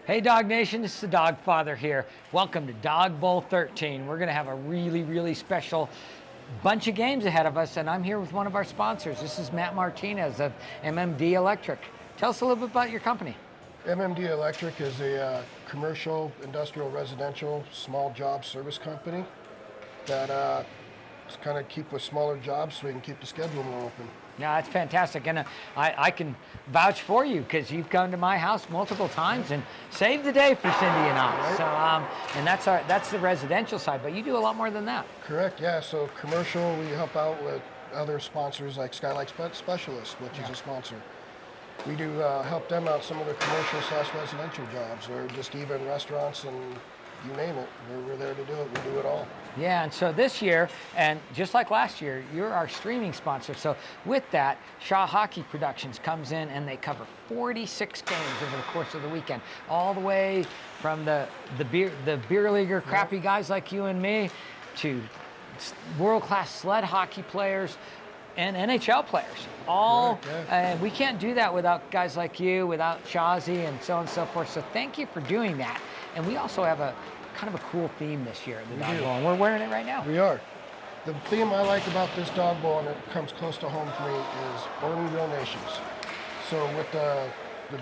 Hey Dog Nation, this is the Dog Father here. Welcome to Dog Bowl 13. We're going to have a really special bunch of games ahead of us, and I'm here with one of our sponsors. This is Matt Martinez of MMD Electric. Tell us a little bit about your company. MMD Electric is a commercial, industrial, residential, small job service company that just kind of keep with smaller jobs so we can keep the schedule more open. Yeah, that's fantastic, and I can vouch for you because you've come to my house multiple times and saved the day for Cindy and I. Right. So, and that's the residential side, but you do a lot more than that. Correct, yeah. So commercial, we help out with other sponsors like Skylight Specialists, which is a sponsor. We do help them out some of the commercial/residential jobs, or just even restaurants and you name it. We're there to do it. We do it all. Yeah, and so this year, and just like last year, you're our streaming sponsor. So with that, Shaw Hockey Productions comes in and they cover 46 games over the course of the weekend, all the way from the beer leaguer crappy guys like you and me to world-class sled hockey players and NHL players. All we can't do that without guys like you, without Shawzy and so on and so forth. So thank you for doing that. And we also have a kind of a cool theme this year at the Dog Bowl, and we're wearing it right now. We are. The theme I like about this Dog Bowl, and it comes close to home for me, is organ donations. So with the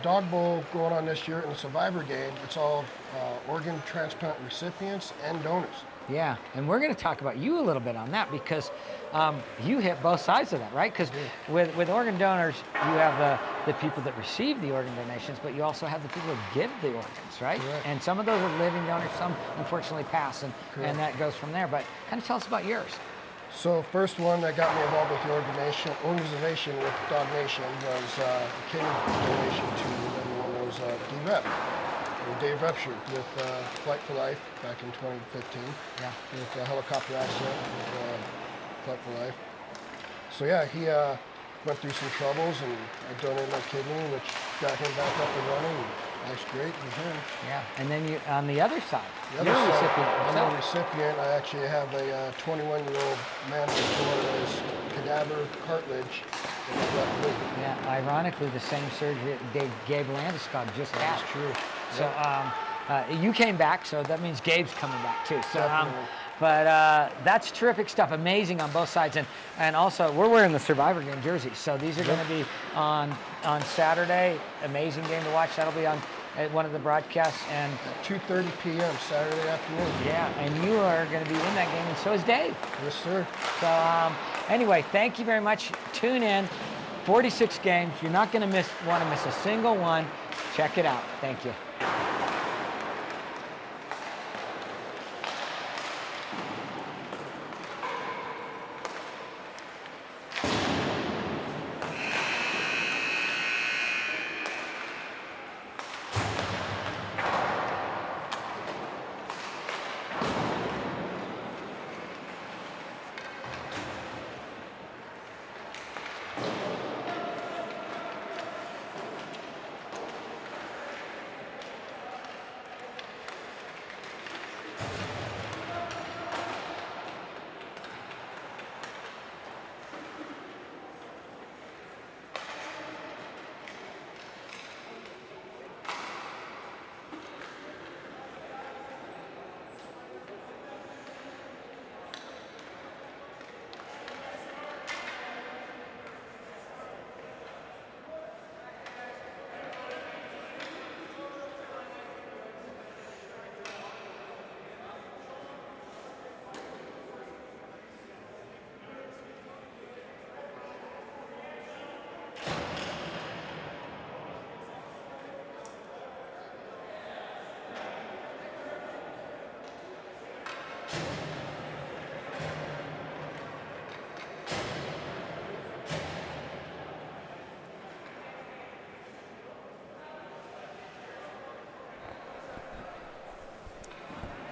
Dog Bowl going on this year and the Survivor game, it's all organ transplant recipients and donors. Yeah, and we're going to talk about you a little bit on that because you hit both sides of that, right? Because with organ donors, you have the people that receive the organ donations, but you also have the people that give the organs, right? Correct. And some of those are living donors, some unfortunately pass, and that goes from there. But kind of tell us about yours. So first one that got me involved with the organization with Dog Nation was a kidney donation to everyone was D-Rep. Dave Repshire with Flight for Life back in 2015. Yeah. With a helicopter accident with Flight for Life. So yeah, he went through some troubles, and I donated my kidney, which got him back up and running. That's great with him. Yeah, and then you on the other side, I'm a recipient. I actually have a 21-year-old man with his cadaver cartilage. Yeah, ironically, the same surgery Gabe Landeskog just had. That's true. So you came back, so that means Gabe's coming back too. So, Definitely. but that's terrific stuff, amazing on both sides, and also we're wearing the Survivor game jerseys. So these are going to be on Saturday. Amazing game to watch. That'll be on at one of the broadcasts and 2:30 p.m. Saturday afternoon. Yeah, and you are going to be in that game, and so is Dave. Yes, sir. So anyway, thank you very much. Tune in. 46 games. You're not going to want to miss a single one. Check it out. Thank you.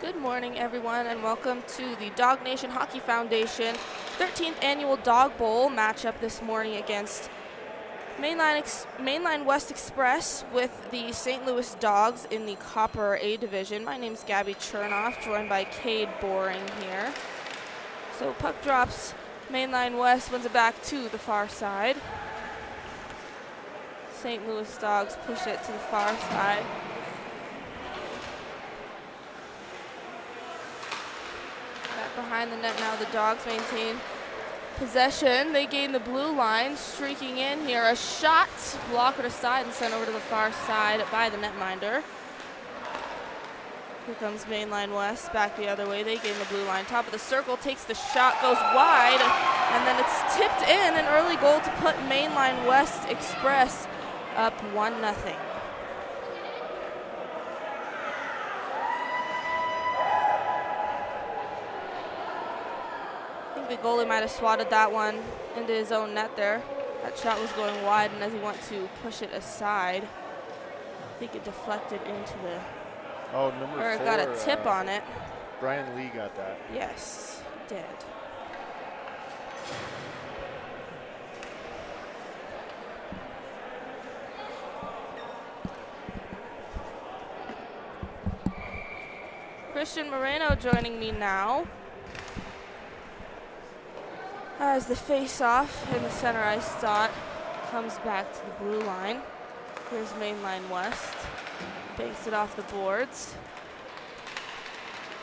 Good morning, everyone, and welcome to the Dog Nation Hockey Foundation 13th Annual Dog Bowl matchup this morning against Mainline West Express with the St. Louis Dogs in the Copper A Division. My name's Gabby Chernoff, joined by Cade Boring here. So puck drops, Mainline West wins it back to the far side. St. Louis Dogs push it to the far side. behind the net now. The Dogs maintain possession. They gain the blue line, streaking in here. A shot, blocker to side and sent over to the far side by the netminder. Here comes Mainline West, back the other way. They gain the blue line. Top of the circle, takes the shot, goes wide, and then it's tipped in. An early goal to put Mainline West Express up 1-0. I think the goalie might have swatted that one into his own net there. That shot was going wide, and as he went to push it aside, I think it deflected into the... Oh, number 4. Or it got a tip on it. Brian Lee got that. Yes, it did. Christian Moreno joining me now. As the face-off in the center ice dot comes back to the blue line. Here's Mainline West. Banks it off the boards.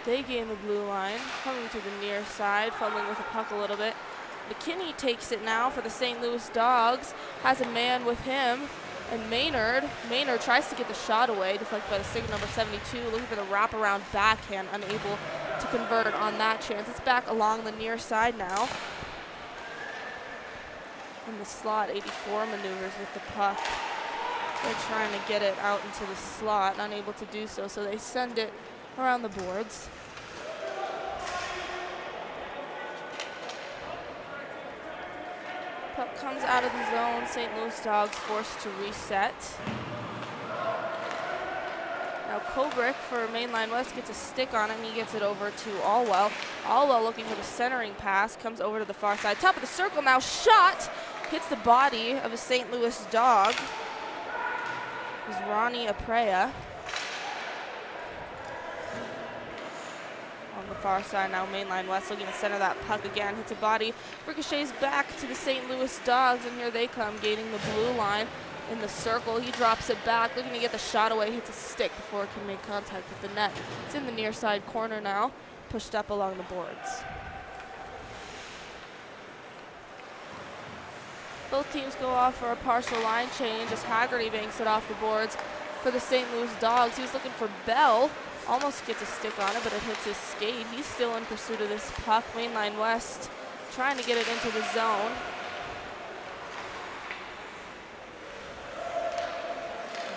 They gain the blue line, coming to the near side, fumbling with the puck a little bit. McKinney takes it now for the St. Louis Dogs, has a man with him, and Maynard tries to get the shot away, deflected by the stick number 72, looking for the wraparound backhand, unable to convert on that chance. It's back along the near side now. In the slot, 84 maneuvers with the puck. They're trying to get it out into the slot, unable to do so, so they send it around the boards. Puck comes out of the zone. St. Louis Dogs forced to reset. Now Kobrick for Mainline West gets a stick on it, and he gets it over to Allwell. Allwell looking for the centering pass, comes over to the far side. Top of the circle now, shot! Hits the body of a St. Louis Dog. It was Ronnie Aprea. On the far side now, Mainline West looking to center that puck again. Hits a body, ricochets back to the St. Louis Dogs, and here they come, gaining the blue line in the circle. He drops it back, looking to get the shot away, hits a stick before it can make contact with the net. It's in the near side corner now, pushed up along the boards. Both teams go off for a partial line change as Haggerty banks it off the boards for the St. Louis Dogs. He was looking for Bell. Almost gets a stick on it, but it hits his skate. He's still in pursuit of this puck. Mainline West trying to get it into the zone.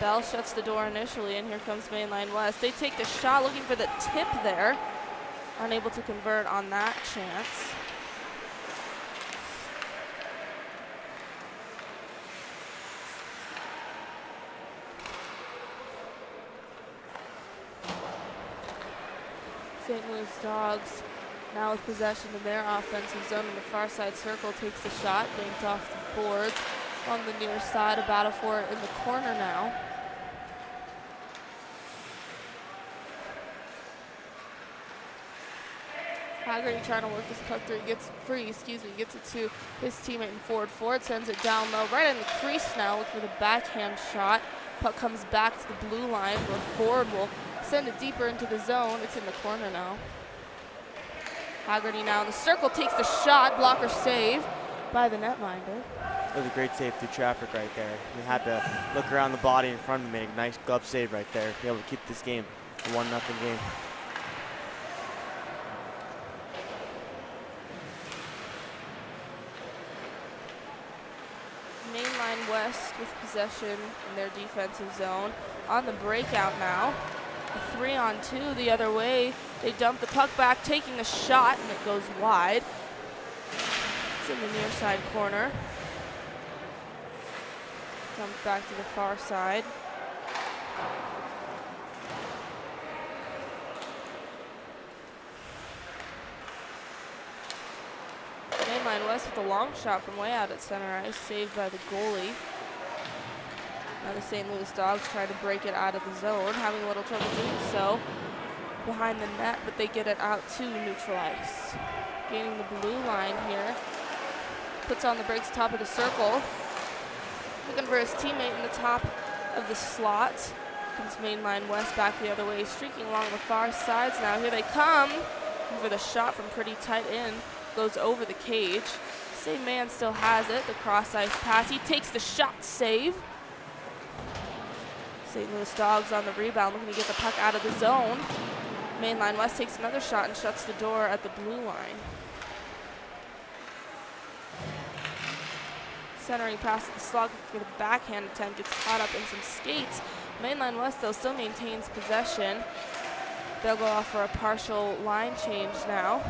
Bell shuts the door initially, and here comes Mainline West. They take the shot, looking for the tip there. Unable to convert on that chance. St. Louis Dogs now with possession in their offensive zone in the far side circle, takes the shot, banked off the boards on the near side, a battle for it in the corner now. Haggerty trying to work this puck through, gets it to his teammate in forward. Ford sends it down low, right in the crease now, looking for the backhand shot. Puck comes back to the blue line where Ford will send it deeper into the zone. It's in the corner now. Haggerty now in the circle, takes the shot, blocker save by the netminder. That was a great save through traffic right there. We had to look around the body in front of him, make a nice glove save right there, be able to keep this game a 1-0 game. Mainline West with possession in their defensive zone. On the breakout now. A 3-on-2 the other way. They dump the puck back, taking a shot, and it goes wide. It's in the near side corner. Dumped back to the far side. Mainline West with a long shot from way out at center ice, saved by the goalie. Now the St. Louis Dogs try to break it out of the zone, having a little trouble doing so behind the net, but they get it out to neutral ice. Gaining the blue line here. Puts on the brakes, top of the circle. Looking for his teammate in the top of the slot. Comes Mainline West back the other way, streaking along the far sides now. Here they come. For the shot from pretty tight in, goes over the cage. Same man still has it. The cross ice pass. He takes the shot, save. St. Louis Dogs on the rebound, looking to get the puck out of the zone. Mainline West takes another shot and shuts the door at the blue line. Centering pass to the slug for the backhand attempt, gets caught up in some skates. Mainline West, though, still maintains possession. They'll go off for a partial line change now.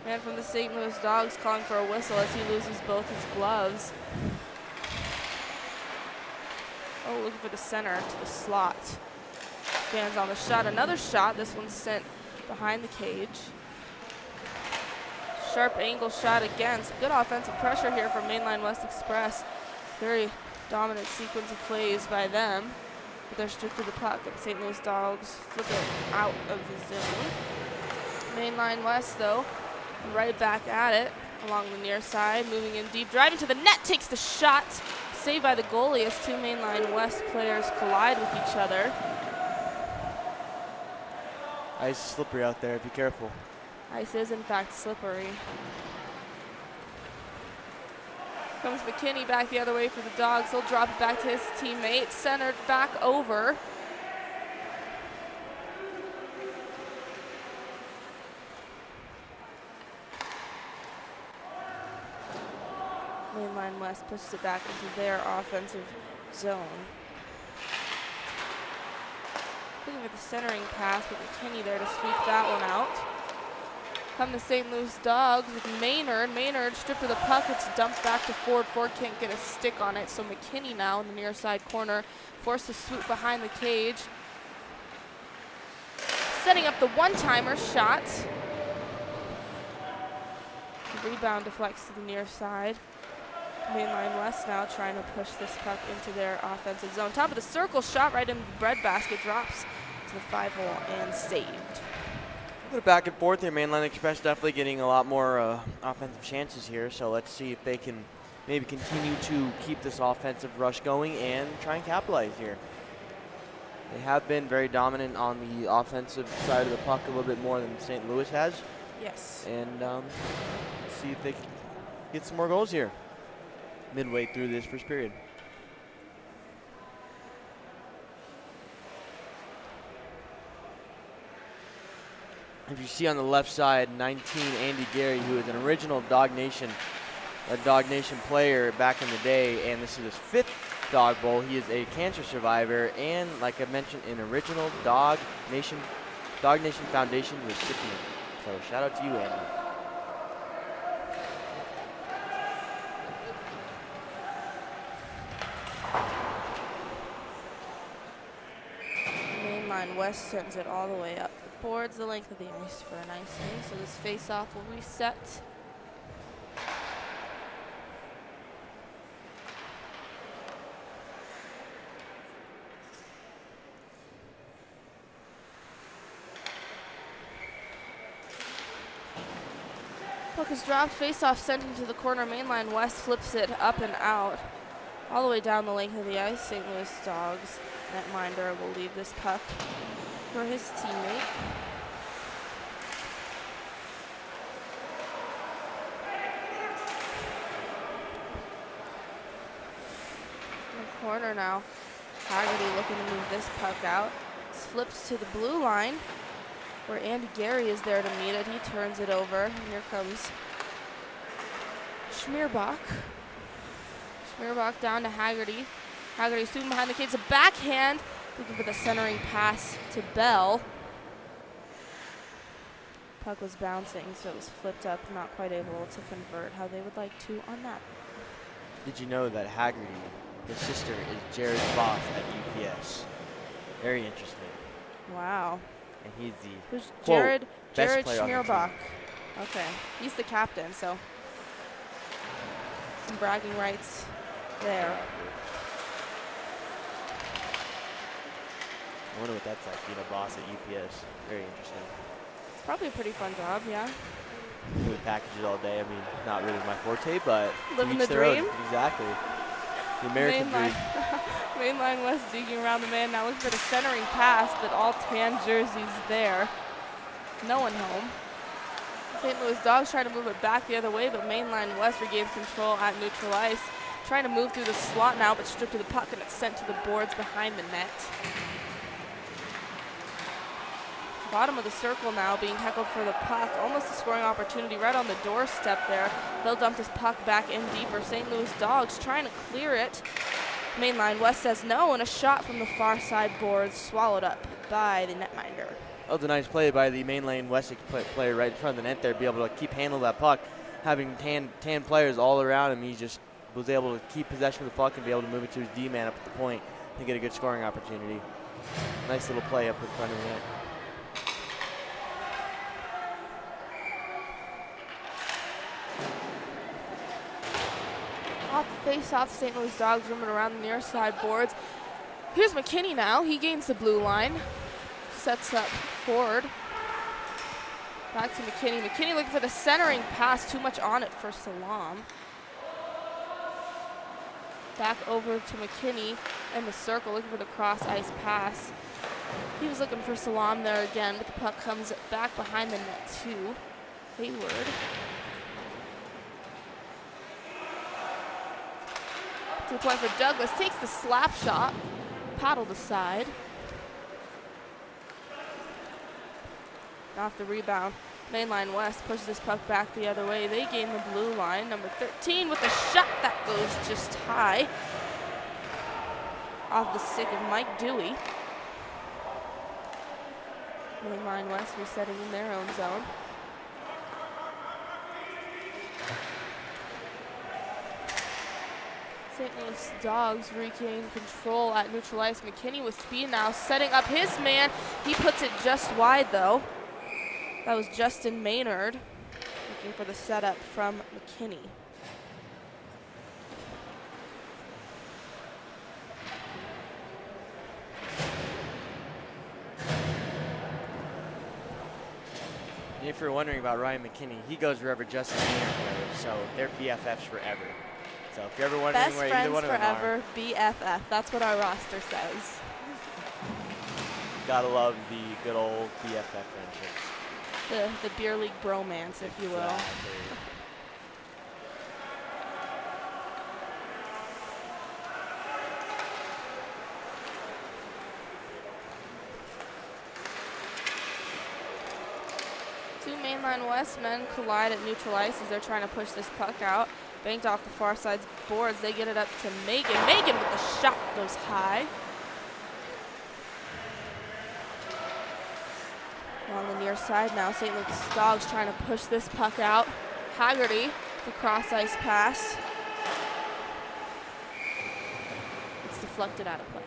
Man from the St. Louis Dogs calling for a whistle as he loses both his gloves. Oh, looking for the center to the slot. Fans on the shot. Another shot. This one's sent behind the cage. Sharp angle shot again. Some good offensive pressure here from Mainline West Express. Very dominant sequence of plays by them. But they're stripped to the puck, and St. Louis Dogs flip it out of the zone. Mainline West, though, right back at it along the near side, moving in deep, driving to the net, takes the shot. Saved by the goalie as two Mainline West players collide with each other. Ice is slippery out there, be careful. Ice is in fact slippery. Comes McKinney back the other way for the Dogs. He'll drop it back to his teammate. Centered back over. Mainline West pushes it back into their offensive zone. Looking for the centering pass with McKinney there to sweep that one out. Come the St. Louis Dogs with Maynard. Maynard stripped of the puck. It's dumped back to Ford. Ford can't get a stick on it. So McKinney now in the near side corner, forced to swoop behind the cage. Setting up the one-timer shot. The rebound deflects to the near side. Mainline West now trying to push this puck into their offensive zone. Top of the circle, shot right in the breadbasket, drops to the 5-hole and saved. A bit back and forth here. Mainline Express definitely getting a lot more offensive chances here, so let's see if they can maybe continue to keep this offensive rush going and try and capitalize here. They have been very dominant on the offensive side of the puck a little bit more than St. Louis has. Yes. And let's see if they can get some more goals here midway through this first period. If you see on the left side, 19, Andy Gary, who is an original Dawg Nation player back in the day, and this is his 5th Dawg Bowl. He is a cancer survivor, and like I mentioned, an original Dawg Nation Foundation recipient. So shout out to you, Andy. Mainline West sends it all the way up the boards, the length of the ice for an icing. So this face-off will reset. Puck is dropped, face-off sent into the corner. Mainline West flips it up and out. All the way down the length of the ice, St. Louis Dogs. Netminder will leave this puck for his teammate. In the corner now, Haggerty looking to move this puck out. Flips to the blue line, where Andy Gary is there to meet it. He turns it over, and here comes Schmierbach. Schmierbach down to Haggerty. Haggerty shooting behind the cage, a backhand, looking for the centering pass to Bell. Puck was bouncing, so it was flipped up, not quite able to convert how they would like to on that. Did you know that Haggerty, his sister, is Jared's boss at UPS? Very interesting. Wow. And he's the Who's quote, Jared? best Jared player on the Schmierbach. team. Okay, he's the captain, so some bragging rights there. I wonder what that's like, being a boss at UPS. Very interesting. It's probably a pretty fun job, yeah. Doing packages all day. I mean, not really my forte, but Living to each the their own. dream. Exactly. The American dream. Mainline West digging around the man now, looking for the centering pass, but all tan jerseys there. No one home. St. Louis Dawgs trying to move it back the other way, but Mainline West regains control at neutral ice. Trying to move through the slot now, but stripped of the puck, and it's sent to the boards behind the net. Bottom of the circle now, being heckled for the puck. Almost a scoring opportunity right on the doorstep there. They'll dump this puck back in deeper. St. Louis Dawgs trying to clear it. Mainline West says no, and a shot from the far side boards swallowed up by the netminder. That was a nice play by the Mainline West player right in front of the net there, be able to keep handle that puck. Having tan players all around him, he just was able to keep possession of the puck and be able to move it to his D-man up at the point and get a good scoring opportunity. Nice little play up in front of the net. Off the face-off, St. Louis Dawgs roaming around the near side boards. Here's McKinney now. He gains the blue line. Sets up forward. Back to McKinney. McKinney looking for the centering pass. Too much on it for Salam. Back over to McKinney in the circle, looking for the cross-ice pass. He was looking for Salam there again, but the puck comes back behind the net to Hayward. To the point for Douglas, takes the slap shot, paddled aside. Off the rebound, Mainline West pushes this puck back the other way. They gain the blue line. Number 13 with a shot that goes just high. Off the stick of Mike Dewey. Mainline West resetting in their own zone. St. Louis Dawgs regain control at neutral ice. McKinney with speed now, setting up his man. He puts it just wide though. That was Justin Maynard looking for the setup from McKinney. And if you're wondering about Ryan McKinney, he goes wherever Justin Maynard goes, so they're BFFs forever. So if you're ever wondering Best where friends either one of them are, forever, BFF. That's what our roster says. gotta love the good old BFF friendships. The beer league bromance, if you will. Exactly. Two Mainline West men collide at neutral ice as they're trying to push this puck out. Banked off the far side's boards. They get it up to Megan. Megan with the shot goes high. On the near side now, St. Louis Dawgs trying to push this puck out. Haggerty, the cross-ice pass. It's deflected out of play.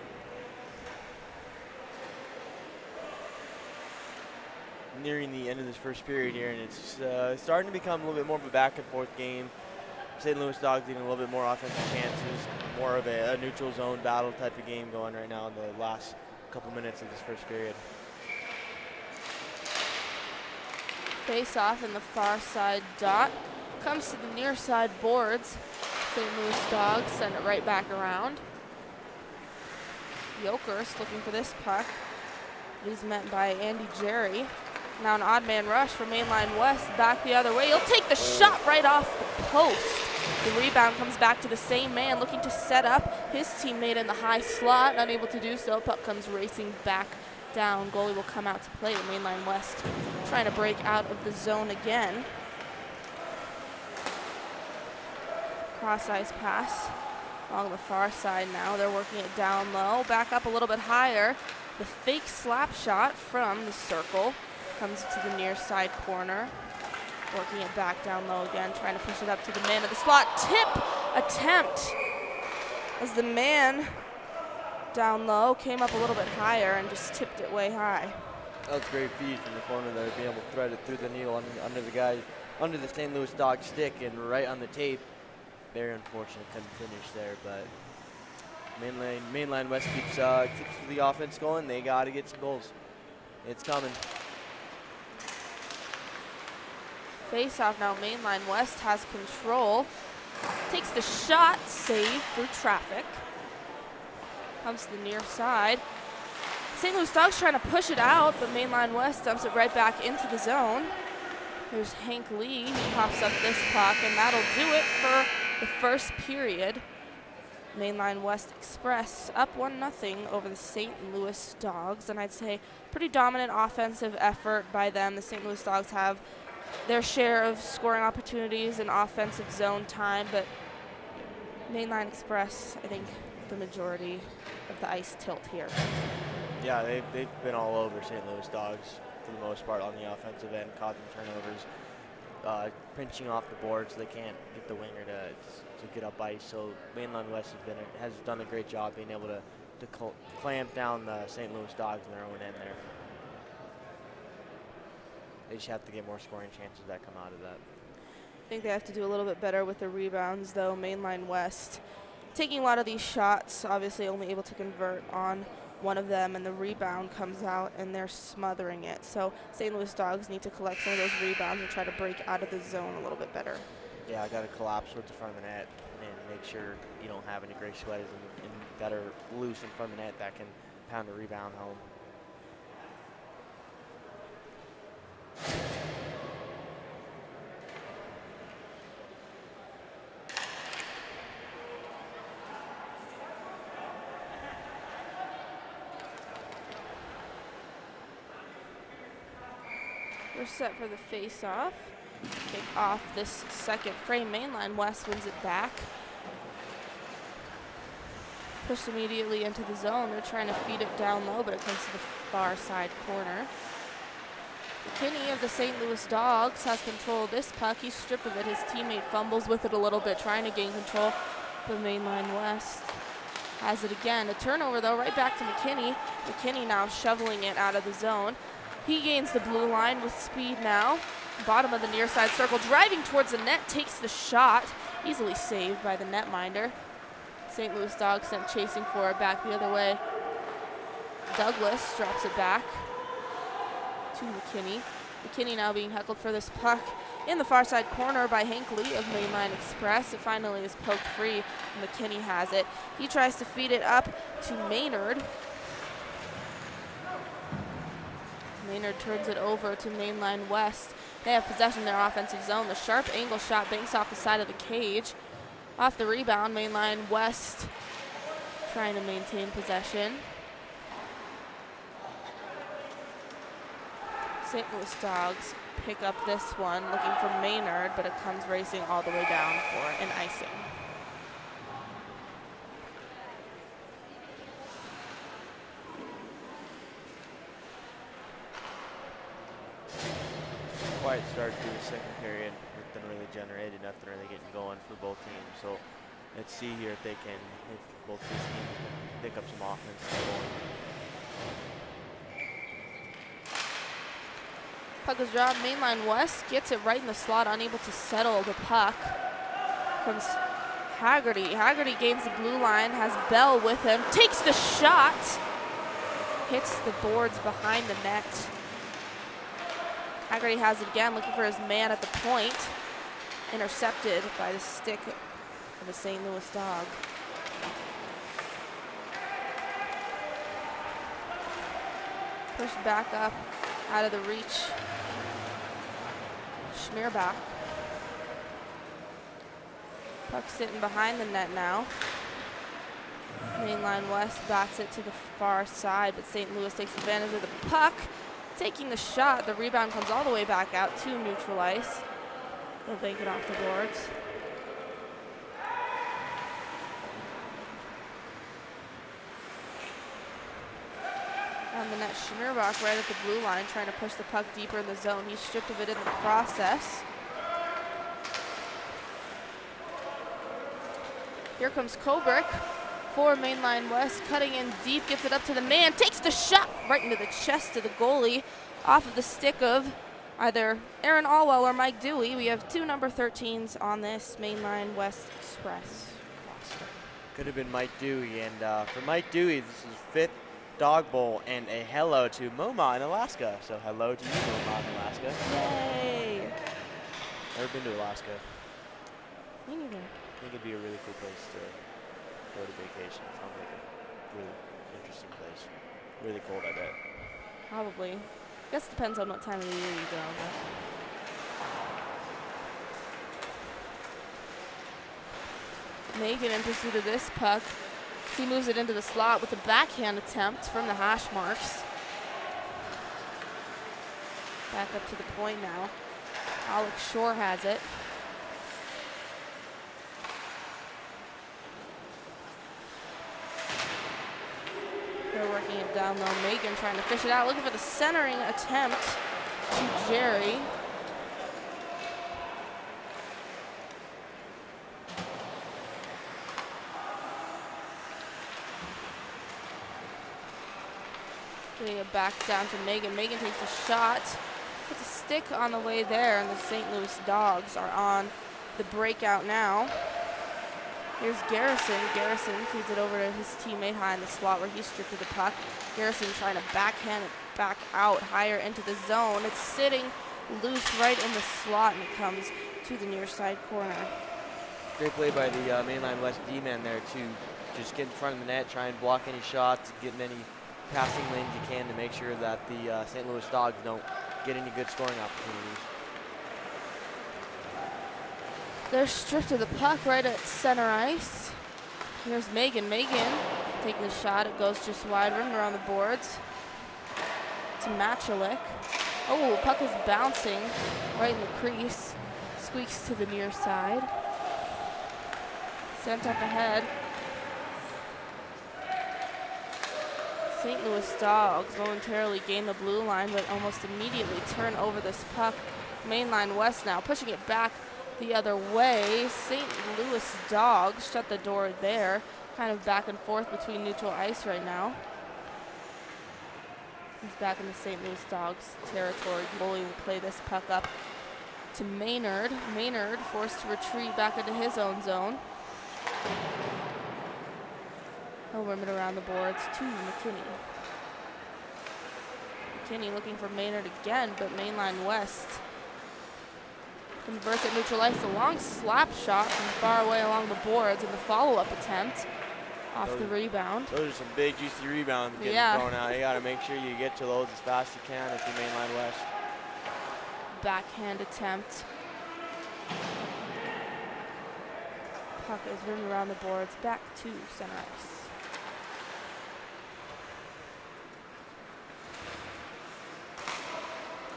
Nearing the end of this first period here, and it's starting to become a little bit more of a back-and-forth game. St. Louis Dawgs getting a little bit more offensive chances, more of a neutral zone battle type of game going right now in the last couple minutes of this first period. Face off in the far side dot. Comes to the near side boards. St. Louis Dawgs send it right back around. Jokers looking for this puck. He's met by Andy Jerry. Now an odd man rush for Mainline West. Back the other way. He'll take the shot right off the post. The rebound comes back to the same man looking to set up his teammate in the high slot. Unable to do so. Puck comes racing back down. Goalie will come out to play. Mainline West trying to break out of the zone again. Cross-ice pass along the far side now. They're working it down low. Back up a little bit higher. The fake slap shot from the circle comes to the near side corner. Working it back down low again, trying to push it up to the man of the slot. Tip attempt as the man down low came up a little bit higher and just tipped it way high. That was a great feed from the corner there, being able to thread it through the needle under the guy, under the St. Louis Dawg stick and right on the tape. Very unfortunate, couldn't finish there, but Mainline West keeps the offense going. They got to get some goals. It's coming. Face off now, Mainline West has control. Takes the shot, save through traffic. Comes to the near side. St. Louis Dogs trying to push it out, but Mainline West dumps it right back into the zone. There's Hank Lee. He pops up this puck, and that'll do it for the first period. Mainline West Express up 1-0 over the St. Louis Dogs, and I'd say pretty dominant offensive effort by them. The St. Louis Dogs have their share of scoring opportunities and offensive zone time, but Mainline Express, I think, the majority of the ice tilt here. Yeah, they've been all over St. Louis Dogs for the most part on the offensive end, causing turnovers, pinching off the board so they can't get the winger to get up ice. So Mainline West has done a great job being able to clamp down the St. Louis Dogs in their own end there. They just have to get more scoring chances that come out of that. I think they have to do a little bit better with the rebounds, though. Mainline West taking a lot of these shots, obviously only able to convert on one of them, and the rebound comes out and they're smothering it. So St. Louis Dogs need to collect some of those rebounds and try to break out of the zone a little bit better. Yeah, I got to collapse towards the front of the net and make sure you don't have any great sweaters that are loose in front of the net that can pound a rebound home. We're set for the face-off. Kick off this second frame. Mainline West wins it back. Pushed immediately into the zone. They're trying to feed it down low, but it comes to the far side corner. McKinney of the St. Louis Dogs has control of this puck. He's stripped of it. His teammate fumbles with it a little bit, trying to gain control. But Mainline West has it again. A turnover, though, right back to McKinney. McKinney now shoveling it out of the zone. He gains the blue line with speed now. Bottom of the near side circle, driving towards the net, takes the shot. Easily saved by the netminder. St. Louis Dogs sent chasing for it back the other way. Douglas drops it back to McKinney. McKinney now being heckled for this puck in the far side corner by Hank Lee of Mainline Express. It finally is poked free. McKinney has it. He tries to feed it up to Maynard. Maynard turns it over to Mainline West. They have possession in their offensive zone. The sharp angle shot banks off the side of the cage. Off the rebound, Mainline West trying to maintain possession. St. Louis Dogs pick up this one, looking for Maynard, but it comes racing all the way down for an icing. Quiet start to the second period. Nothing really generated, nothing really getting going for both teams. So let's see here if both these teams can pick up some offense and go on. Puck is dropped. Mainline West gets it right in the slot, unable to settle the puck. Comes Haggerty. Haggerty gains the blue line, has Bell with him, takes the shot, hits the boards behind the net. Haggerty has it again, looking for his man at the point. Intercepted by the stick of the St. Louis Dog. Pushed back up out of the reach. Schmierbach. Puck sitting behind the net now. Mainline West bats it to the far side, but St. Louis takes advantage of the puck. Taking the shot, the rebound comes all the way back out to neutral ice. They'll bank it off the boards. On the net, Schmierbach right at the blue line, trying to push the puck deeper in the zone. He's stripped of it in the process. Here comes Kobrick for Mainline West, cutting in deep, gets it up to the man, takes the shot right into the chest of the goalie, off of the stick of either Aaron Allwell or Mike Dewey. We have two number 13s on this Mainline West Express roster. Could have been Mike Dewey, and for Mike Dewey, this is 5th Dog Bowl and a hello to Moma in Alaska. So hello to you, Moma in Alaska. Yay! Never been to Alaska. Me neither. I think it'd be a really cool place to go to vacation. Sounds like really interesting place. Really cold, I bet. Probably. I guess it depends on what time of the year you go. But. Megan in pursuit of this puck. He moves it into the slot with a backhand attempt from the hash marks. Back up to the point now. Alex Shore has it. They're working it down low. Megan trying to fish it out, looking for the centering attempt to Jerry. Getting it back down to Megan. Megan takes a shot. Puts a stick on the way there, and the St. Louis Dogs are on the breakout now. Here's Garrison. Garrison feeds it over to his teammate high in the slot where he stripped of the puck. Garrison trying to backhand it back out higher into the zone. It's sitting loose right in the slot, and it comes to the near side corner. Great play by the Mainline West D-man there to just get in front of the net, try and block any shots, get in any passing lanes you can to make sure that the St. Louis Dogs don't get any good scoring opportunities. They're stripped of the puck right at center ice. Here's Megan. Megan taking the shot. It goes just wide, rimmed around the boards. To Machalik. Oh, puck is bouncing right in the crease. Squeaks to the near side. Sent up ahead. St. Louis Dogs momentarily gain the blue line, but almost immediately turn over this puck. Mainline West now pushing it back the other way. St. Louis Dogs shut the door there. Kind of back and forth between neutral ice right now. He's back in the St. Louis Dogs territory. Goalie will play this puck up to Maynard. Maynard forced to retreat back into his own zone. He'll rim it around the boards to McKinney. McKinney looking for Maynard again, but Mainline West converts at neutral ice. A long slap shot from far away along the boards in the follow-up attempt off the rebound. Those are some big, juicy rebounds getting thrown out. You got to make sure you get to those as fast as you can if you're Mainline West. Backhand attempt. Puck is rimmed around the boards, back to center ice.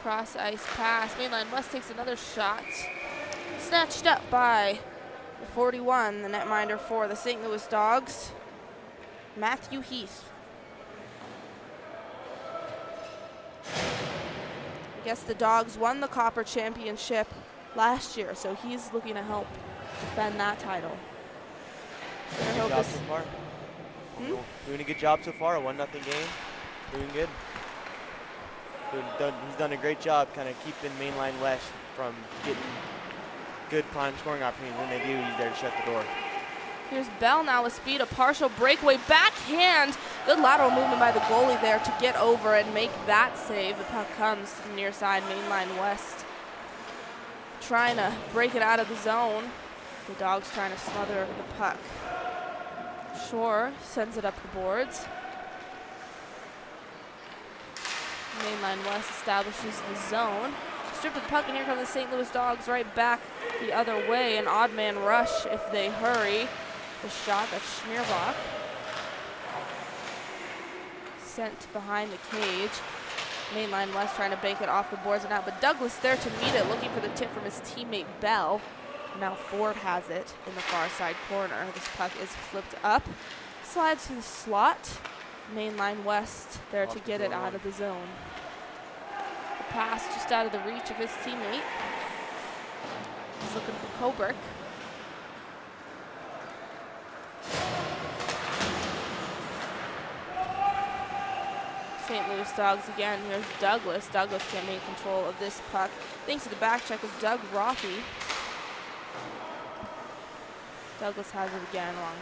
Cross ice pass. Mainline West takes another shot. Snatched up by the 41, the netminder for the St. Louis Dogs, Matthew Heath. I guess the Dogs won the Copper Championship last year, so he's looking to help defend that title. Doing a good job so far. Doing a good job so far. A 1-0 game. Doing good. He's done a great job kind of keeping Mainline West from getting good prime scoring opportunities. When they do, he's there to shut the door. Here's Bell now with speed, a partial breakaway backhand. Good lateral movement by the goalie there to get over and make that save. The puck comes to the near side, Mainline West trying to break it out of the zone. The Dogs trying to smother the puck. Shore sends it up the boards. Mainline West establishes the zone. Stripped of the puck, and here come the St. Louis Dogs right back the other way. An odd man rush if they hurry. The shot, that's Schmierbach. Sent behind the cage. Mainline West trying to bank it off the boards and out, but Douglas there to meet it, looking for the tip from his teammate Bell. Now Ford has it in the far side corner. This puck is flipped up, slides to the slot. Mainline West there to get it out of the zone. The pass just out of the reach of his teammate. He's looking for Coburg. St. Louis Dogs again. Here's Douglas. Douglas can't make control of this puck thanks to the back check of Doug Rothie. Douglas has it again along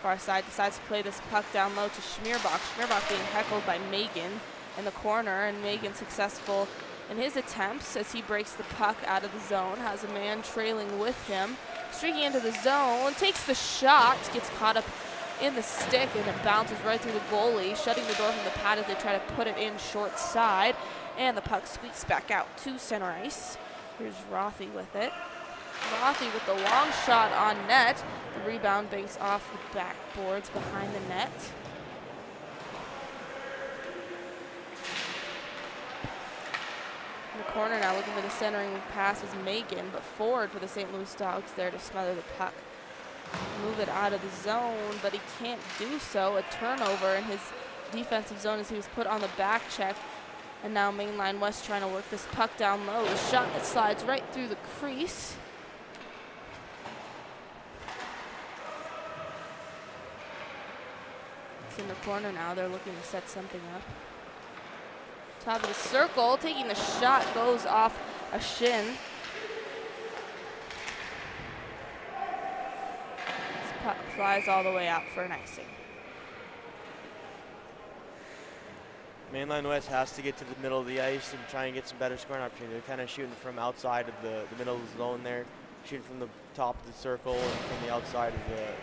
far side, decides to play this puck down low to Schmierbach. Schmierbach being heckled by Megan in the corner, and Megan successful in his attempts as he breaks the puck out of the zone, has a man trailing with him, streaking into the zone, takes the shot, gets caught up in the stick, and it bounces right through the goalie, shutting the door from the pad as they try to put it in short side. And the puck squeaks back out to center ice. Here's Rothy with it. Rothy with the long shot on net. The rebound banks off the backboards behind the net. In the corner now, looking for the centering pass was Megan, but forward for the St. Louis Dogs there to smother the puck. Move it out of the zone, but he can't do so. A turnover in his defensive zone as he was put on the back check. And now Mainline West trying to work this puck down low. A shot that slides right through the crease. It's in the corner now. They're looking to set something up. Top of the circle, taking the shot, goes off a shin. This puck flies all the way out for an icing. Mainline West has to get to the middle of the ice and try and get some better scoring opportunity. They're kind of shooting from outside of the middle of the zone there, shooting from the top of the circle and from the outside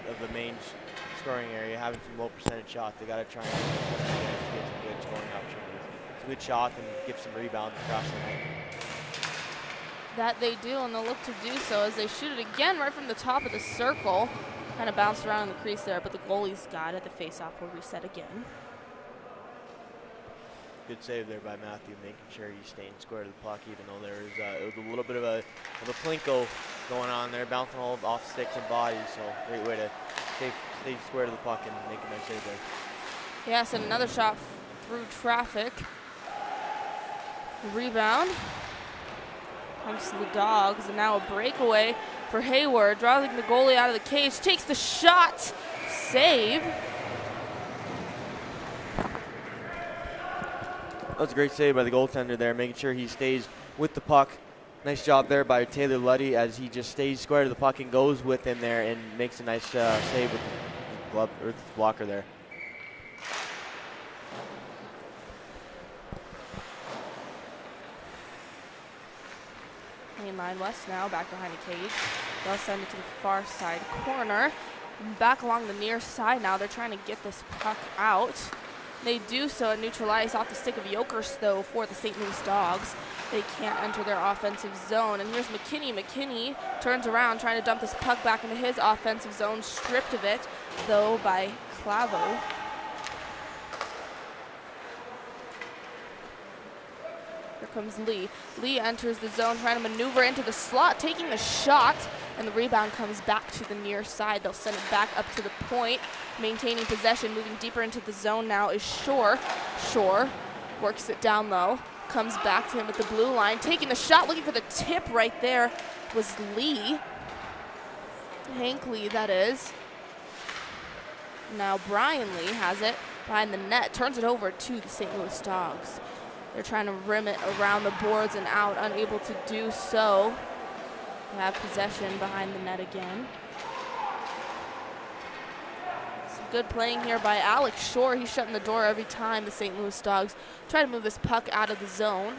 of the main scoring area, having some low percentage shots. They got to try and get some good scoring opportunities. It's a good shot and give some rebounds across the net. That they do, and they'll look to do so as they shoot it again right from the top of the circle. Kind of bounced around in the crease there, but the goalie's got it. The face-off will reset again. Good save there by Matthew, making sure he's staying square to the puck, even though there was it was a little bit of a plinko going on there, bouncing all off sticks and bodies. So great way to stay square to the puck and make a nice save there. Yes, and another shot through traffic. Rebound comes to the Dogs, and now a breakaway for Hayward, driving the goalie out of the cage, takes the shot, save. That was a great save by the goaltender there, making sure he stays with the puck. Nice job there by Taylor Luddy as he just stays square to the puck and goes with him there and makes a nice save with the glove or the blocker there. Mainline West now back behind the cage. They'll send it to the far side corner. Back along the near side now. They're trying to get this puck out. They do so at neutral ice off the stick of Jokers, though, for the St. Louis Dogs. They can't enter their offensive zone. And here's McKinney. McKinney turns around, trying to dump this puck back into his offensive zone. Stripped of it, though, by Clavo. Here comes Lee. Lee enters the zone, trying to maneuver into the slot, taking the shot, and the rebound comes back to the near side. They'll send it back up to the point, maintaining possession. Moving deeper into the zone now is Shore. Shore works it down low, comes back to him at the blue line, taking the shot, looking for the tip right there was Lee. Hank Lee, that is. Now Brian Lee has it behind the net, turns it over to the St. Louis Dogs. They're trying to rim it around the boards and out, unable to do so. They have possession behind the net again. Some good playing here by Alex Shore. He's shutting the door every time the St. Louis Dogs try to move this puck out of the zone.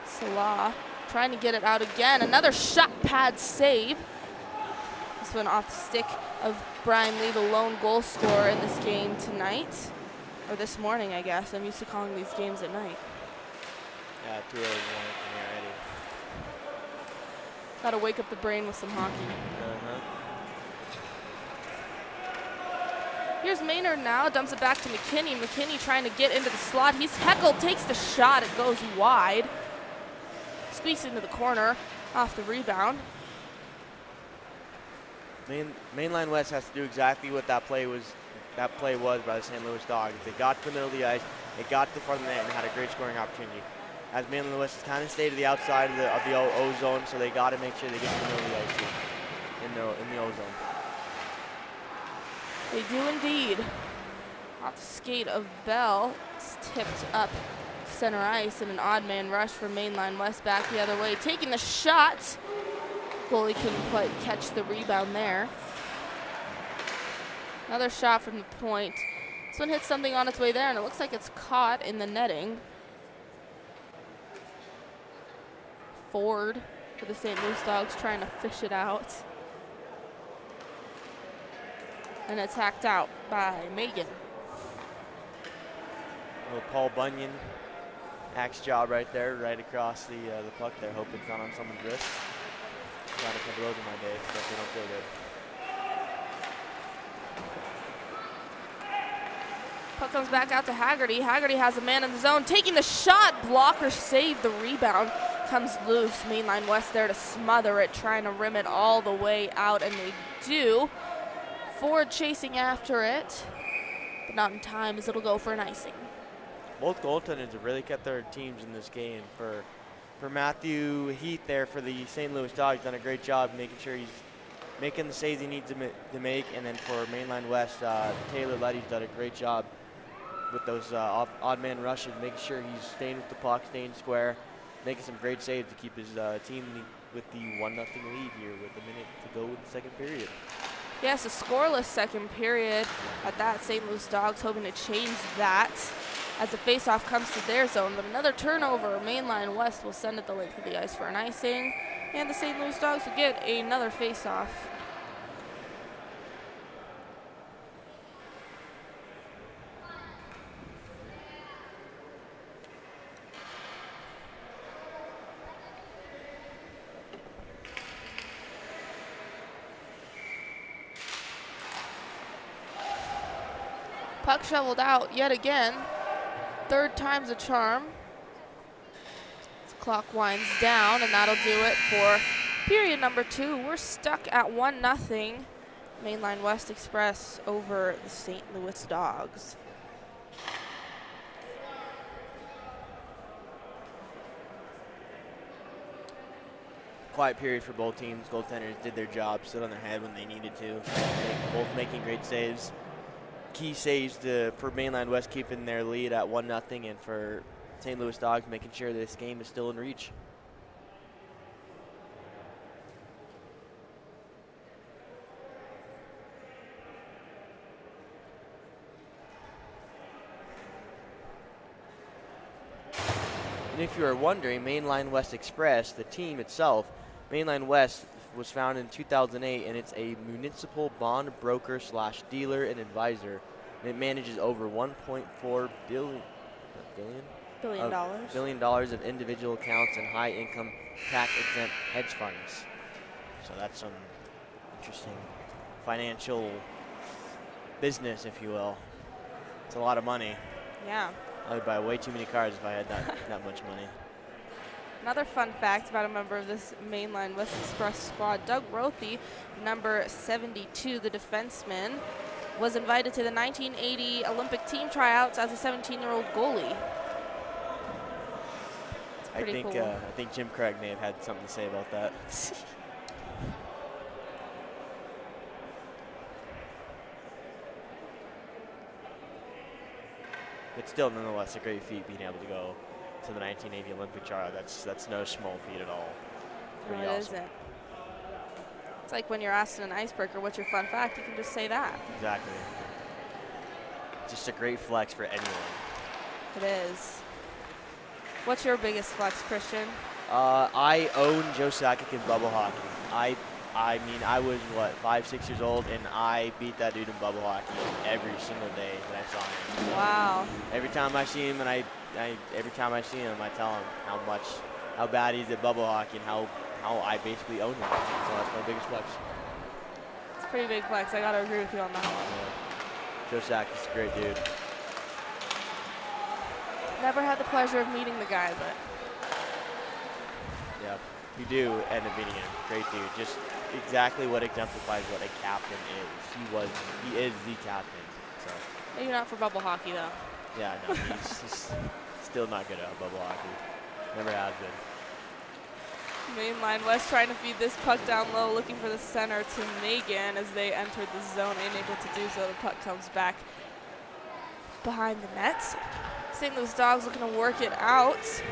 Salah trying to get it out again. Another shot pad save. This one off the stick of Brian Lee, the lone goal scorer in this game tonight. Or this morning, I guess. I'm used to calling these games at night. Yeah, too early in the morning for me already. Gotta wake up the brain with some hockey. Here's Maynard now, dumps it back to McKinney. McKinney trying to get into the slot. He's heckled, takes the shot, it goes wide. Squeaks into the corner, off the rebound. Mainline West has to do exactly what that play was by the St. Louis Dogs. They got to the middle of the ice, they got to the front of the net and had a great scoring opportunity. As Mainline West has kind of stayed to the outside of the O zone, so they got to make sure they get to the middle of the ice here, in the O zone. They do indeed. Off the skate of Bell, it's tipped up center ice and an odd man rush for Mainline West back the other way. Taking the shot. Goalie couldn't quite catch the rebound there. Another shot from the point. This one hits something on its way there, and it looks like it's caught in the netting. Ford for the St. Louis Dogs trying to fish it out. And it's hacked out by Megan. Little Paul Bunyan axe job right there, right across the puck there. Hope it's not on someone's wrist. Trying to cover those in my day, so they don't feel good. Puck comes back out to Haggerty. Haggerty has a man in the zone, taking the shot. Blocker saved the rebound. Comes loose. Mainline West there to smother it, trying to rim it all the way out, and they do. Ford chasing after it, but not in time as it'll go for an icing. Both goaltenders have really kept their teams in this game. For Matthew Heath there for the St. Louis Dogs, done a great job making sure he's making the saves he needs to make. And then for Mainline West, Taylor Letty's done a great job with those odd man rushes, making sure he's staying with the puck, staying square, making some great saves to keep his team with the 1-0 lead here with a minute to go in the second period. Yes, a scoreless second period at that. St. Louis Dogs hoping to change that as the faceoff comes to their zone. But another turnover. Mainline West will send it the length of the ice for an icing. And the St. Louis Dogs will get another faceoff. Puck shoveled out yet again. Third time's a charm. As the clock winds down, and that'll do it for period number 2. We're stuck at 1-0. Mainline West Express over the St. Louis Dogs. Quiet period for both teams. Goaltenders did their job, stood on their head when they needed to. Both making great saves. Key saves for Mainline West keeping their lead at 1-0, and for St. Louis Dogs making sure this game is still in reach. And if you are wondering, Mainline West Express, the team itself, Mainline West was founded in 2008, and it's a municipal bond broker / dealer and advisor, and it manages over $1.4 billion of individual accounts and high income tax exempt hedge funds. So that's some interesting financial business, if you will. It's a lot of money. Yeah. I would buy way too many cars if I had that much money. Another fun fact about a member of this Mainline West Express squad, Doug Rothy, number 72, the defenseman, was invited to the 1980 Olympic team tryouts as a 17-year-old goalie. I think Jim Craig may have had something to say about that. But still, nonetheless, a great feat being able to go to the 1980 Olympic tryout. That's no small feat at all. Pretty awesome. Isn't. It's like when you're asked in an icebreaker, what's your fun fact? You can just say that. Exactly. Just a great flex for anyone. It is. What's your biggest flex, Christian? I own Joe Sakic in bubble hockey. I mean, I was, 5, 6 years old, and I beat that dude in bubble hockey every single day that I saw him. Wow. Every time I see him, and I tell him how bad he's at bubble hockey and how I basically own him. So that's my biggest flex. It's a pretty big flex. I got to agree with you on that one. Joe Sakic's a great dude. Never had the pleasure of meeting the guy, but. Yeah, you do end up meeting him. Great dude. Just exactly what exemplifies what a captain is. He is the captain. So. Maybe not for bubble hockey, though. Yeah, no, he's still not good at bubble hockey. Never has been. Mainline West trying to feed this puck down low, looking for the center to Megan as they entered the zone. Unable to do so, the puck comes back behind the net. St. Louis Dogs looking to work it out.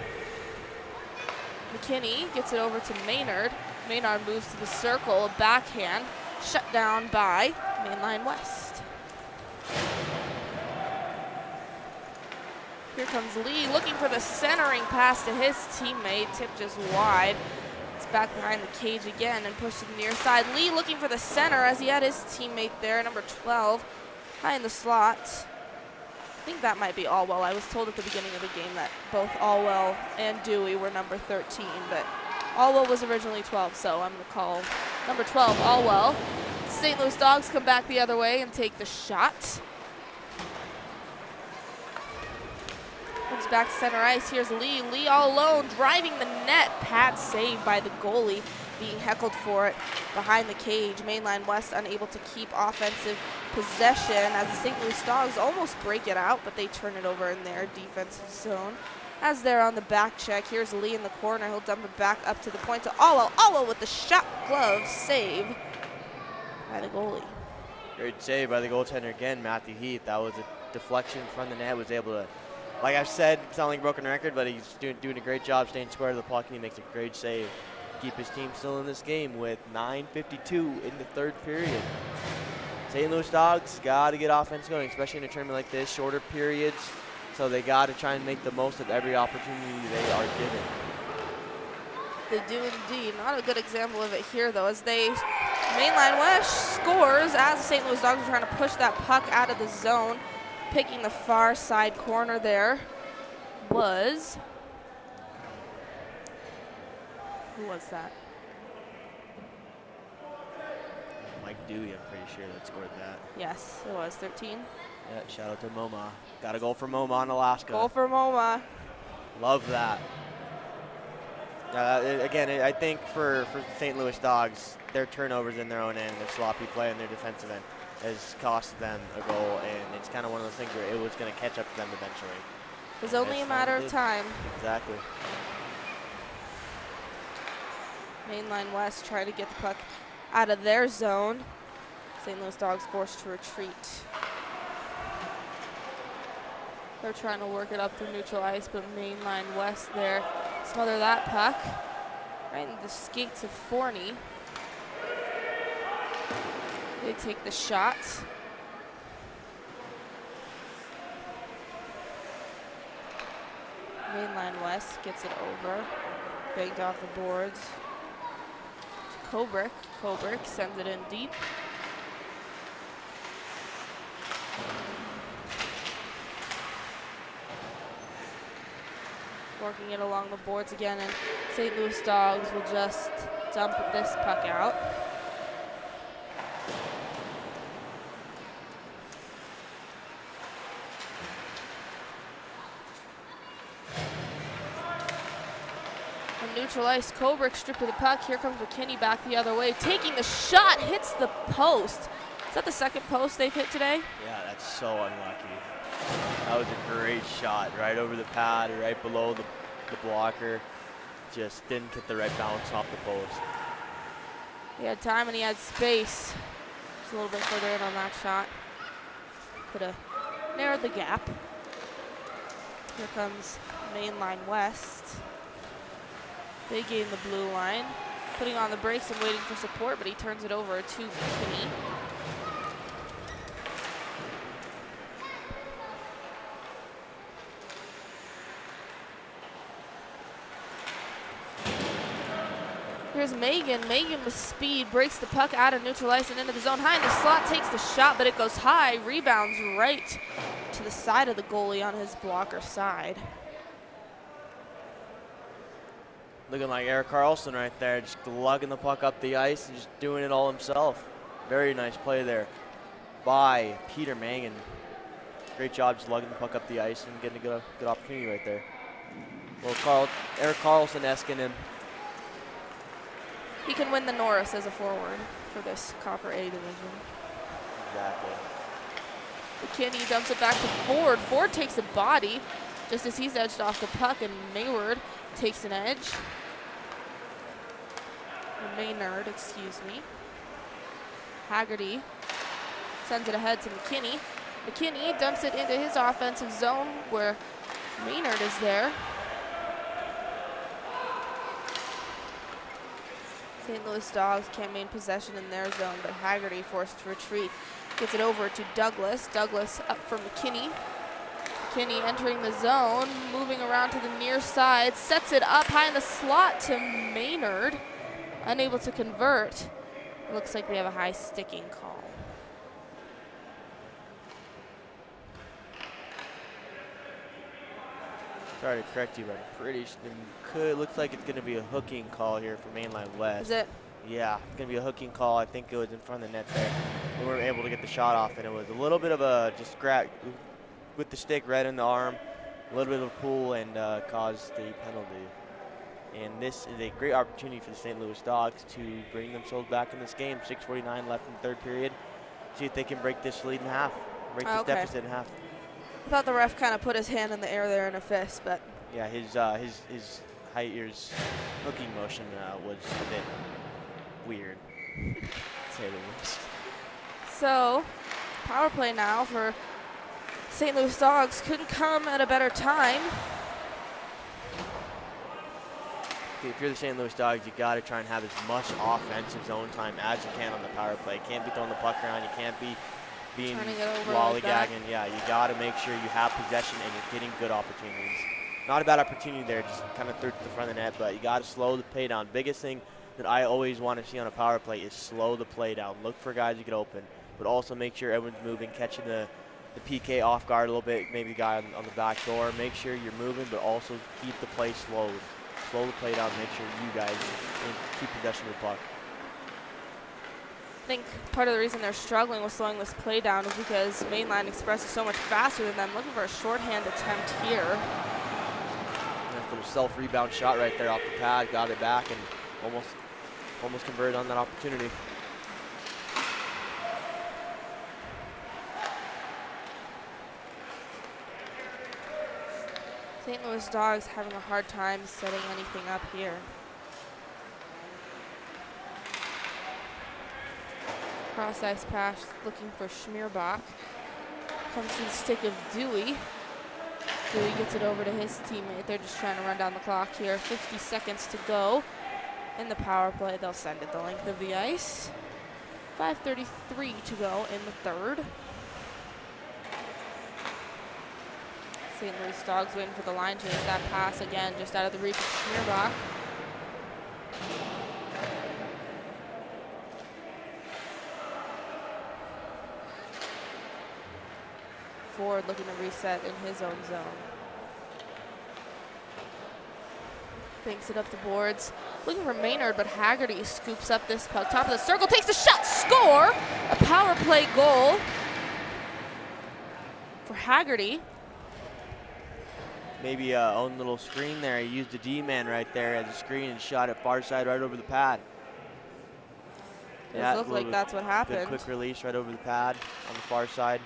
McKinney gets it over to Maynard. Maynard moves to the circle, a backhand, shut down by Mainline West. Here comes Lee looking for the centering pass to his teammate. Tip just wide. It's back behind the cage again and pushed to the near side. Lee looking for the center as he had his teammate there, number 12, high in the slot. I think that might be Allwell. I was told at the beginning of the game that both Allwell and Dewey were number 13, but Allwell was originally 12, so I'm going to call number 12 Allwell. St. Louis Dogs come back the other way and take the shot. Comes back to center ice. Here's Lee. Lee all alone, driving the net. Pad saved by the goalie, being heckled for it behind the cage. Mainline West unable to keep offensive possession as the St. Louis Dogs almost break it out, but they turn it over in their defensive zone. As they're on the back check, here's Lee in the corner. He'll dump it back up to the point to Allwell. Allwell with the shot glove save by the goalie. Great save by the goaltender again, Matthew Heath. That was a deflection from the net. Was able to, like I've said, sound like a broken record, but he's doing a great job staying square to the puck, and he makes a great save. Keep his team still in this game with 9:52 in the third period. St. Louis Dogs got to get offense going, especially in a tournament like this, shorter periods. So they got to try and make the most of every opportunity they are given. They do indeed. Not a good example of it here, though, as Mainline West scores as the St. Louis Dogs are trying to push that puck out of the zone. Picking the far side corner there was, who was that? Mike Dewey, I'm pretty sure that scored that. Yes, it was 13. Yeah, shout out to MoMA. Got a goal for MoMA in Alaska. Goal for MoMA. Love that. Again, I think for St. Louis Dogs, their turnovers in their own end, their sloppy play in their defensive end has cost them a goal, and it's kind of one of those things where it was going to catch up to them eventually. It was only a matter of time. Exactly. Mainline West trying to get the puck out of their zone. St. Louis Dogs forced to retreat. They're trying to work it up through neutral ice, but Mainline West there smother that puck right in the skates of Forney. They take the shot. Mainline West gets it over. Banged off the boards. Kobrick. Kobrick sends it in deep. Working it along the boards again, and St. Louis Dogs will just dump this puck out. On neutral ice, Kobrick stripped of the puck. Here comes McKinney back the other way, taking the shot, hits the post. Is that the second post they've hit today? Yeah, that's so unlucky. That was a great shot, right over the pad, right below the blocker. Just didn't get the right bounce off the post. He had time and he had space. Just a little bit further in on that shot. Could have narrowed the gap. Here comes Mainline West. They gain the blue line, putting on the brakes and waiting for support, but he turns it over to McKinney. Here's Megan. Megan with speed breaks the puck out of neutral ice and into the zone. High in the slot, takes the shot, but it goes high. Rebounds right to the side of the goalie on his blocker side. Looking like Eric Carlson right there, just lugging the puck up the ice and just doing it all himself. Very nice play there by Peter Mangan. Great job just lugging the puck up the ice and getting a good opportunity right there. Well, Eric Carlson-esque in him. He can win the Norris as a forward for this Copper A division. Exactly. McKinney dumps it back to Ford. Ford takes a body just as he's edged off the puck, and Maynard takes an edge. Maynard, excuse me. Haggerty sends it ahead to McKinney. McKinney dumps it into his offensive zone where Maynard is there. St. Louis Dogs can't maintain possession in their zone, but Haggerty forced to retreat. Gets it over to Douglas. Douglas up for McKinney. McKinney entering the zone, moving around to the near side, sets it up high in the slot to Maynard. unable to convert. Looks like we have a high sticking call. Sorry to correct you, but I'm pretty looks like it's going to be a hooking call here for Mainline West. Is it? Yeah, it's going to be a hooking call. I think it was in front of the net there. We weren't able to get the shot off, and it was a little bit of a just grab with the stick right in the arm, a little bit of a pull, and caused the penalty. And this is a great opportunity for the St. Louis Dogs to bring themselves back in this game. 6:49 left in the third period. See if they can break this lead in half, break this deficit in half. I thought the ref kind of put his hand in the air there in a fist, but yeah, his high ears hooking motion was a bit weird, to say the least. So, power play now for St. Louis Dogs. Couldn't come at a better time. If you're the St. Louis Dogs, you got to try and have as much offensive zone time as you can on the power play. You can't be throwing the puck around. You can't be being lollygagging. Like yeah, you got to make sure you have possession and you're getting good opportunities. Not a bad opportunity there, just kind of threw it to the front of the net, but you got to slow the play down. Biggest thing that I always want to see on a power play is slow the play down. Look for guys to get open, but also make sure everyone's moving, catching the PK off guard a little bit, maybe the guy on the back door. Make sure you're moving, but also keep the play slow. Slow the play down, make sure you guys keep possession of the puck. I think part of the reason they're struggling with slowing this play down is because Mainline Express is so much faster than them. Looking for a shorthand attempt here. Nice little self-rebound shot right there off the pad, got it back, and almost converted on that opportunity. St. Louis Dogs having a hard time setting anything up here. Cross ice pass looking for Schmierbach. Comes to the stick of Dewey. Dewey gets it over to his teammate. They're just trying to run down the clock here. 50 seconds to go in the power play. They'll send it the length of the ice. 5:33 to go in the third. St. Louis Dogs waiting for the line change. That pass again just out of the reach of Schmierbach. Ford looking to reset in his own zone. Banks it up the boards. Looking for Maynard, but Haggerty scoops up this puck. Top of the circle, takes the shot, score! A power play goal for Haggerty. Maybe own little screen there. He used the D-man right there as a screen and shot it far side right over the pad. Does look like that's what happened. Good quick release right over the pad on the far side.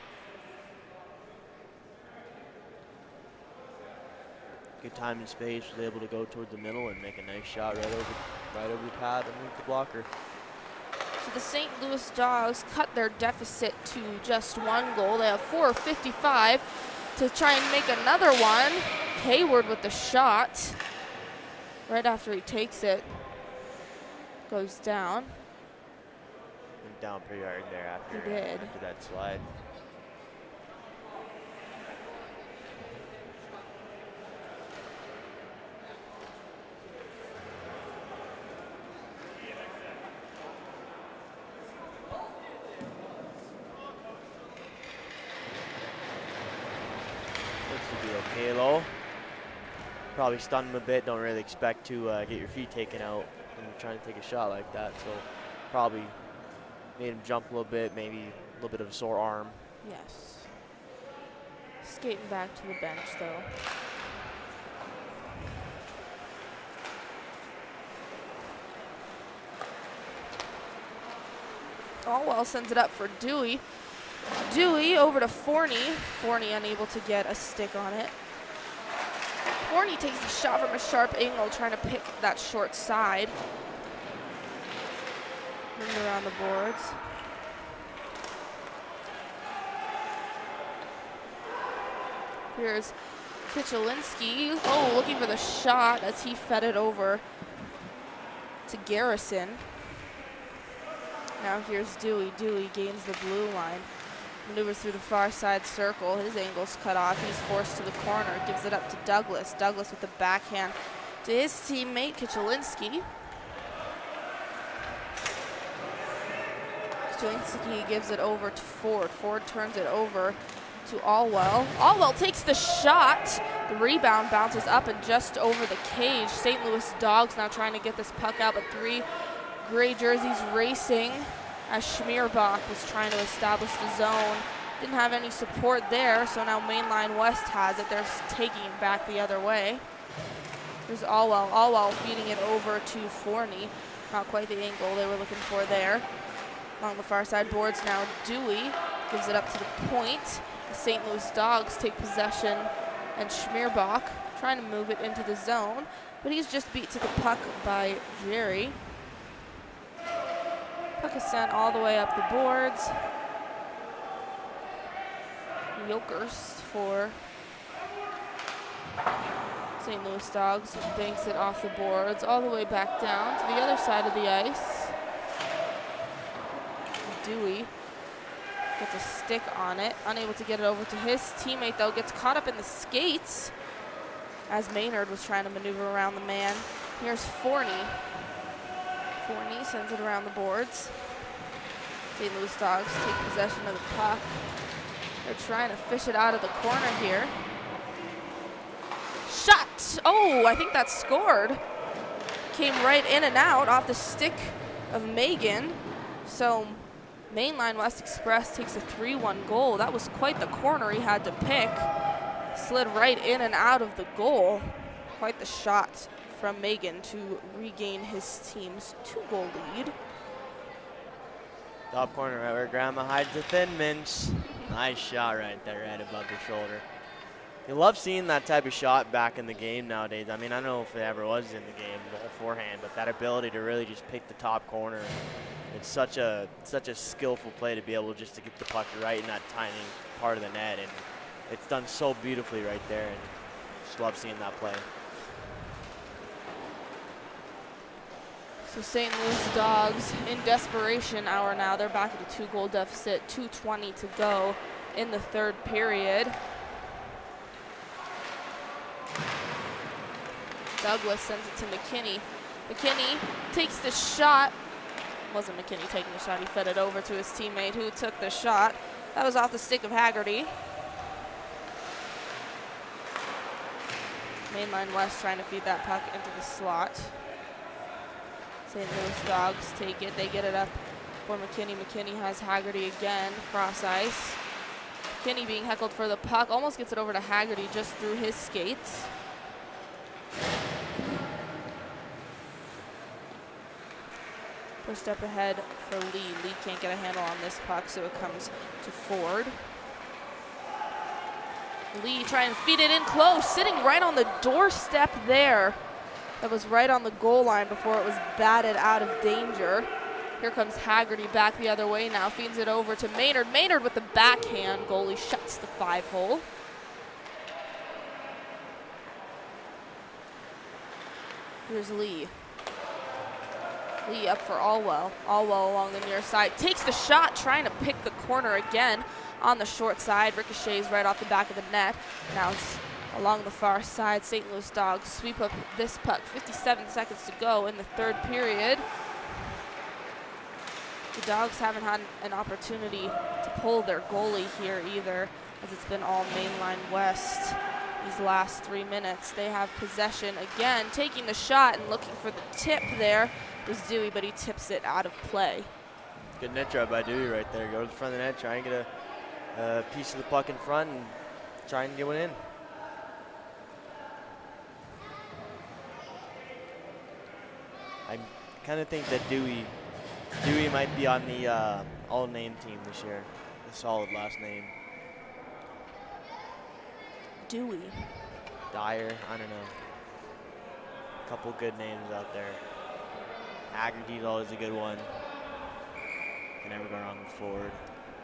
Good time and space, was able to go toward the middle and make a nice shot right over the pad underneath the blocker. So the St. Louis Dogs cut their deficit to just one goal. They have 4:55 to try and make another one. Hayward with the shot. Right after he takes it, goes down. Went down pretty hard there after that slide. Halo. Probably stunned him a bit. Don't really expect to get your feet taken out when you're trying to take a shot like that. So probably made him jump a little bit, maybe a little bit of a sore arm. Yes. Skating back to the bench though. Allwell sends it up for Dewey. Dewey over to Forney. Forney unable to get a stick on it. Forney takes the shot from a sharp angle, trying to pick that short side. Moving around the boards. Here's Kichelinski. Oh, looking for the shot as he fed it over to Garrison. Now here's Dewey. Dewey gains the blue line. Maneuvers through the far side circle. His angle's cut off. He's forced to the corner. Gives it up to Douglas. Douglas with the backhand to his teammate, Kichelinski. Joinski gives it over to Ford. Ford turns it over to Allwell. Allwell takes the shot. The rebound bounces up and just over the cage. St. Louis Dogs now trying to get this puck out, but 3 gray jerseys racing as Schmierbach was trying to establish the zone. Didn't have any support there, so now Mainline West has it. They're taking it back the other way. There's Allwell. Allwell feeding it over to Forney. Not quite the angle they were looking for there. Along the far side boards now, Dewey gives it up to the point. The St. Louis Dogs take possession, and Schmierbach trying to move it into the zone, but he's just beat to the puck by Jerry. Puck is sent all the way up the boards. Yokerst for St. Louis Dogs banks it off the boards all the way back down to the other side of the ice. Dewey gets a stick on it, unable to get it over to his teammate though, gets caught up in the skates as Maynard was trying to maneuver around the man. Here's Forney. Forney sends it around the boards. St. Louis Dogs take possession of the puck. They're trying to fish it out of the corner here. Shot! Oh, I think that scored. Came right in and out off the stick of Megan. So Mainline West Express takes a 3-1 goal. That was quite the corner he had to pick. Slid right in and out of the goal. Quite the shot from Megan to regain his team's 2-goal lead. Top corner right where Grandma hides the Thin Mints. Nice shot right there, right above the shoulder. You love seeing that type of shot back in the game nowadays. I mean, I don't know if it ever was in the game beforehand, but that ability to really just pick the top corner, it's such a skillful play to be able just to get the puck right in that tiny part of the net, and it's done so beautifully right there, and just love seeing that play. So St. Louis Dogs in desperation hour now. They're back at a 2-goal deficit, 2:20 to go in the third period. Douglas sends it to McKinney. McKinney takes the shot. Wasn't McKinney taking the shot, he fed it over to his teammate who took the shot. That was off the stick of Haggerty. Mainline West trying to feed that puck into the slot. St. Louis Dogs take it, they get it up for McKinney. McKinney has Haggerty again, cross ice. McKinney being heckled for the puck, almost gets it over to Haggerty just through his skates. Pushed up ahead for Lee. Lee can't get a handle on this puck, so it comes to Ford. Lee trying to feed it in close, sitting right on the doorstep there. That was right on the goal line before it was batted out of danger. Here comes Haggerty back the other way now, feeds it over to Maynard. Maynard with the backhand, goalie shuts the 5-hole. Here's Lee. Lee up for Allwell. Allwell along the near side. Takes the shot, trying to pick the corner again on the short side. Ricochets right off the back of the net. Now it's along the far side. St. Louis Dogs sweep up this puck. 57 seconds to go in the third period. The Dogs haven't had an opportunity to pull their goalie here either, as it's been all Mainline West these last 3 minutes. They have possession again, taking the shot and looking for the tip there was Dewey, but he tips it out of play. Good net job by Dewey right there. Go to the front of the net, try and get a piece of the puck in front and try and get one in. I kind of think that Dewey might be on the all-name team this year. A solid last name. Dewey. Dyer, I don't know. A couple good names out there. Haggerty's always a good one. Can never go wrong with Ford.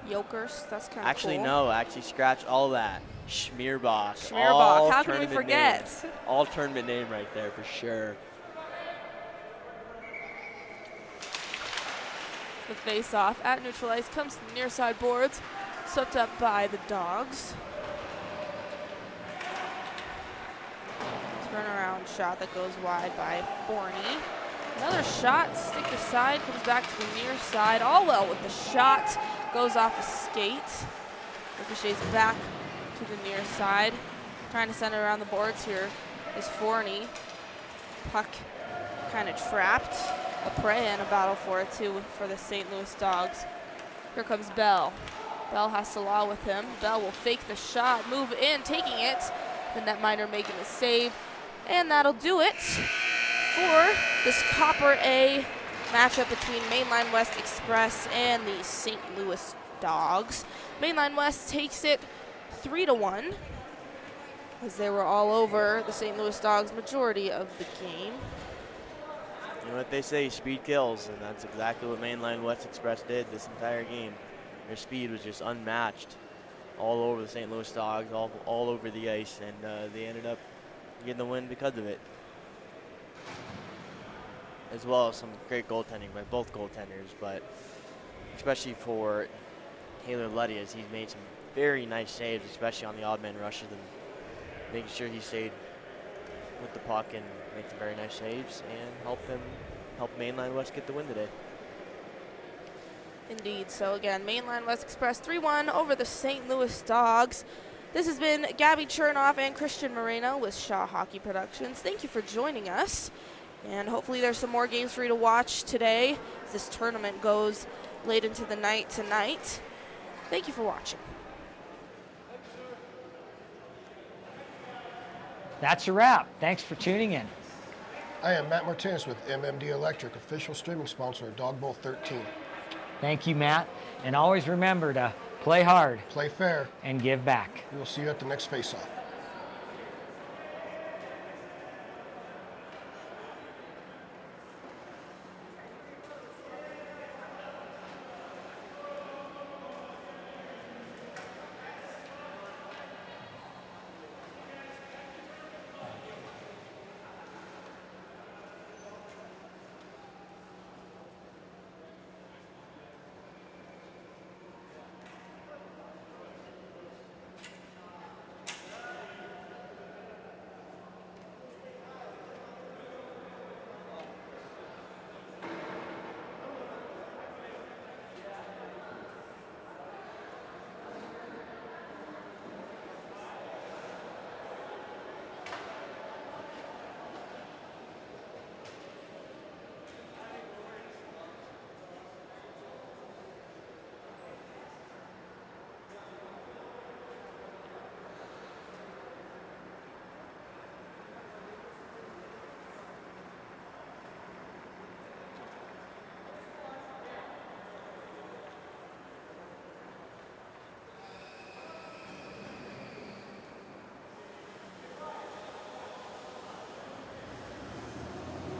Yokers, that's kind of Actually, cool. no. Actually, scratch all that. Schmierbach. Schmierbach, how can we forget? Name. All tournament name right there for sure. The face-off at neutral ice comes to the near side boards, swept up by the Dogs. Turnaround shot that goes wide by Forney. Another shot, stick aside, comes back to the near side. Allwell with the shot, goes off a skate. Ricochets back to the near side. Trying to send it around the boards here is Forney. Puck kind of trapped. A prey and a battle for it too for the St. Louis Dogs. Here comes Bell. Bell has Salah with him. Bell will fake the shot, move in, taking it. The netminder making the save. And that'll do it for this Copper A matchup between Mainline West Express and the St. Louis Dogs. Mainline West takes it 3-1 as they were all over the St. Louis Dogs majority of the game. You know what they say, speed kills, and that's exactly what Mainline West Express did this entire game. Their speed was just unmatched all over the St. Louis Dogs, all over the ice, and they ended up getting the win because of it. As well as some great goaltending by both goaltenders, but especially for Taylor Luddy, as he's made some very nice saves, especially on the odd man rushes, and making sure he stayed with the puck and make some very nice saves and help Mainline West get the win today. Indeed. So again, Mainline West Express 3-1 over the St. Louis Dogs. This has been Gabby Chernoff and Christian Moreno with Shaw Hockey Productions. Thank you for joining us. And hopefully there's some more games for you to watch today as this tournament goes late into the night tonight. Thank you for watching. That's a wrap. Thanks for tuning in. I am Matt Martinez with MMD Electric, official streaming sponsor of Dog Bowl 13. Thank you, Matt. And always remember to play hard Play fair. and give back. We'll see you at the next face-off.